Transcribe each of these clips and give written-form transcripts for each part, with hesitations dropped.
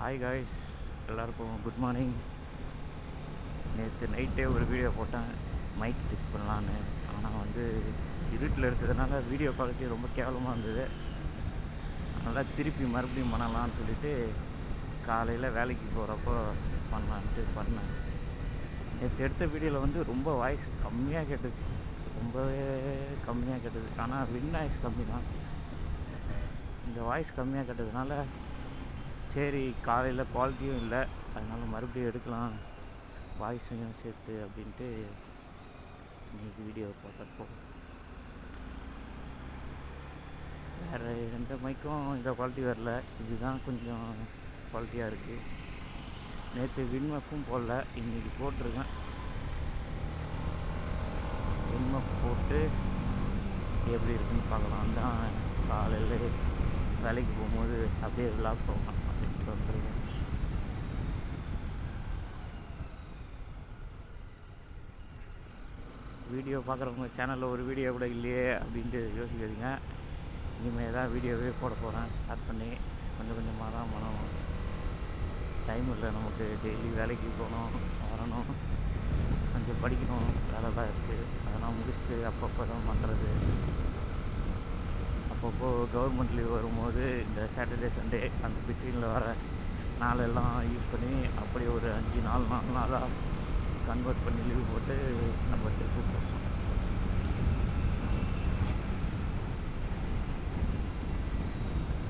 Hi guys, எல்லாருக்கும் good morning. நேற்று நைட்டே ஒரு வீடியோ போட்டேன் மைக் டெஸ்ட் பண்ணலான்னு. ஆனால் இருட்டில் எடுத்ததுனால வீடியோ குவாலிட்டி ரொம்ப கேவலமாக இருந்தது. அதனால் திருப்பி மறுபடியும் பண்ணலான்னு சொல்லிவிட்டு காலையில் வேலைக்கு போகிறப்போ பண்ணலான்ட்டு பண்ணேன். நேற்று எடுத்த வீடியோவில் ரொம்ப வாய்ஸ் கம்மியாக கேட்டுச்சு, ரொம்பவே கம்மியாக கேட்டது. ஆனால் வின் வாய்ஸ் கம்மி தான். இந்த வாய்ஸ் கம்மியாக கேட்டதுனால சரி காலையில் குவாலிட்டியும் இல்லை, அதனால் மறுபடியும் எடுக்கலாம் வாய்ஸையும் சேர்த்து அப்படின்ட்டு இன்றைக்கி வீடியோ பார்க்குறப்போ வேறு எந்த மைக்கும் இந்த குவாலிட்டி வரல, இதுதான் கொஞ்சம் குவாலிட்டியாக இருக்குது. நேற்று வின்மஃபும் போடல, இன்றைக்கி போட்டிருக்கேன். வின்மஃப் போட்டு எப்படி இருக்குன்னு பார்க்கலாம் தான் காலையில் வேலைக்கு போகும்போது அப்படியே விளாக் போகலாம் அப்படின்ட்டு வந்துருக்கேன். வீடியோ பார்க்குறவங்க சேனலில் ஒரு வீடியோ கூட இல்லையே அப்படின்ட்டு யோசிக்காதீங்க. இனிமேல் தான் வீடியோவே போட போகிறேன். ஸ்டார்ட் பண்ணி கொஞ்சம் கொஞ்சமாக தான் பண்ணணும். டைம் இல்லை நமக்கு, டெய்லி வேலைக்கு போகணும், வரணும், கொஞ்சம் படிக்கணும், வேலைலாம் இருக்குது. அதெல்லாம் முடிச்சுட்டு அப்பப்போ தான் பண்ணுறது. அப்பப்போ கவர்மெண்ட் லீவ் வரும்போது இந்த சாட்டர்டே சண்டே அந்த பிட்வீனில் வர நாளெல்லாம் யூஸ் பண்ணி அப்படி ஒரு 4 நாளாக கன்வெர்ட் பண்ணி லீவ் போட்டு நம்ம ட்ரிப்பு போகணும்.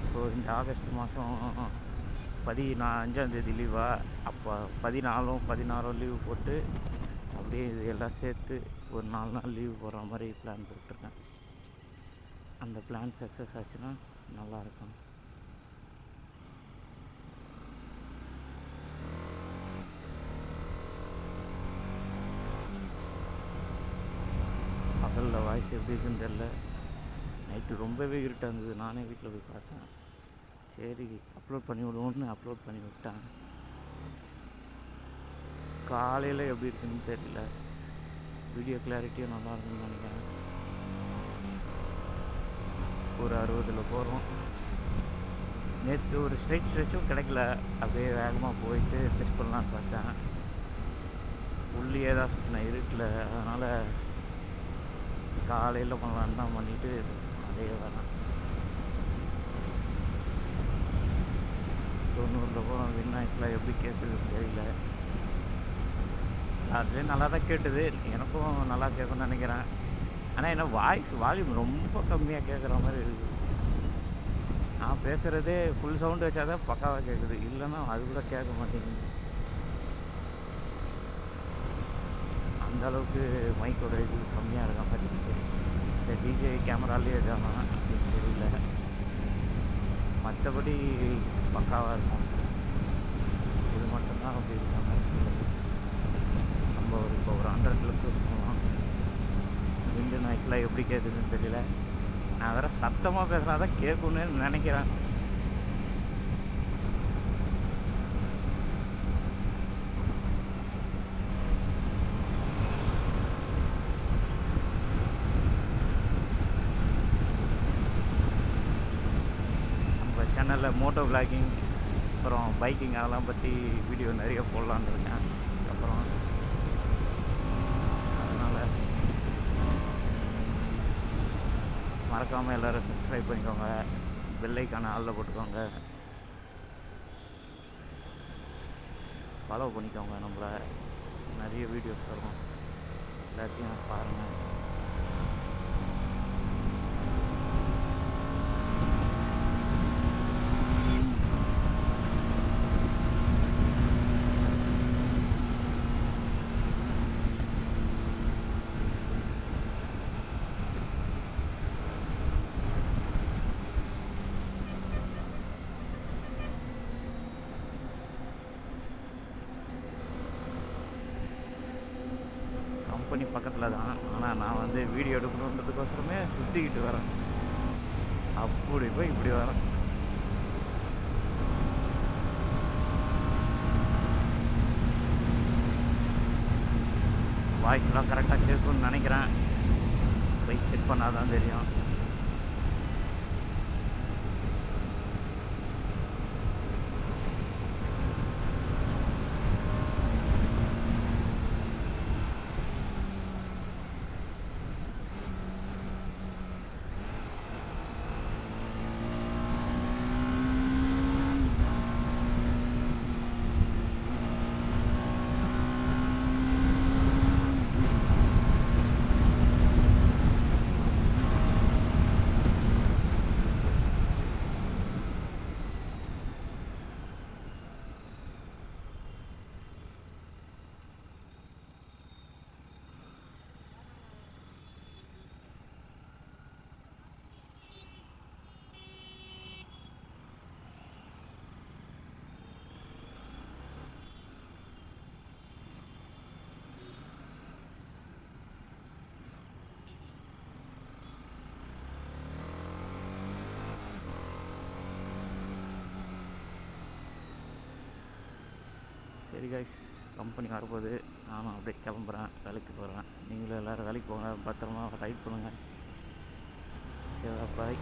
இப்போது இந்த ஆகஸ்ட் மாதம் 15 லீவா, அப்போ 14 லீவு போட்டு அப்படியே இது எல்லாம் சேர்த்து ஒரு 4 நாள் லீவு போடுற மாதிரி பிளான் போட்டிருக்கேன். அந்த பிளான் சக்ஸஸ் ஆச்சுன்னா நல்லாயிருக்கும். பகலில் வாய்ஸ் எப்படி இருக்குன்னு தெரில. நைட்டு ரொம்பவே இருட்டாக இருந்தது. நானே வீட்டில் போய் பார்த்தேன். சரி அப்லோட் பண்ணி விடுவோன்னு அப்லோட் பண்ணி விட்டேன். காலையில் எப்படி இருக்குன்னு தெரியல. வீடியோ கிளாரிட்டியும் நல்லா இருக்குன்னு நினைக்கிறேன். ஒரு 60 போகிறோம். நேற்று ஒரு ஸ்ட்ரைட் ஸ்ட்ரெச்சும் கிடைக்கல. அப்படியே வேகமாக போயிட்டு டெஸ்ட் பண்ணலான்னு பார்த்தேன். உள்ளே தான் சுற்றினேன் இருட்டில். அதனால் காலையில் பண்ணலான்னு தான் பண்ணிவிட்டு அதே வேணாம். 90 போகிறோம். வின் வாய்ஸ்லாம் எப்படி கேட்குதுன்னு தெரியல. அதுலேயே நல்லா தான் கேட்டுது, எனக்கும் நல்லா கேட்கும்னு நினைக்கிறேன். ஆனால் என்ன வால்யூம் ரொம்ப கம்மியாக கேட்குற மாதிரி இருக்குது. நான் பேசுகிறதே ஃபுல் சவுண்டு வச்சா தான் பக்காவாக கேட்குது, இல்லைன்னா அது கூட கேட்க மாட்டேங்குது. அந்தளவுக்கு மைக்கோட இது கம்மியாக இருக்க மாதிரி இருக்குது. இந்த டிஜே கேமராலேயே தானா அப்படின்னு தெரியல. மற்றபடி பக்காவாக இருக்கும். இது மட்டும்தான் அப்படி இருக்க மாதிரி இருக்குது. நம்ம இப்போ ஒரு 100 க்ளோஸ் பண்ணலாம். இன்ஜின் நாய்ஸ்லாம் எப்படி கேட்குதுன்னு தெரியல. நான் வேறு சத்தமாக பேசுனா தான் கேட்கணுன்னு நினைக்கிறேன். நம்ம சேனலில் மோட்டோ விளாகிங் அப்புறம் பைக்கிங் அதெல்லாம் பற்றி வீடியோ நிறைய போடலான்னு இருக்கேன். அப்புறம் மறக்காமல் எல்லோரும் சப்ஸ்கிரைப் பண்ணிக்கோங்க, பெல் ஐக்கானை ஆளில் போட்டுக்கோங்க, ஃபாலோ பண்ணிக்கோங்க. நம்மளை நிறைய வீடியோஸ் வரும், எல்லாத்தையும் பாருங்கள். கம்பெனி பக்கத்தில் தான், ஆனால் நான் வீடியோ எடுக்கணுன்றதுக்கோசரமே சுற்றிக்கிட்டு வரேன். அப்படி போய் இப்படி வரேன். வாய்ஸ்லாம் கரெக்டாக கேட்கும்னு நினைக்கிறேன். போய் செக் பண்ணால் தான் தெரியும். சரி கைஸ், கம்பெனி வரப்போகுது. நானும் அப்படியே கிளம்புறேன், வேலைக்கு போகிறேன். நீங்களும் எல்லோரும் வேலைக்கு போங்க, பத்திரமா ரைட் பண்ணுங்கள். ஓகேவா, பாய்.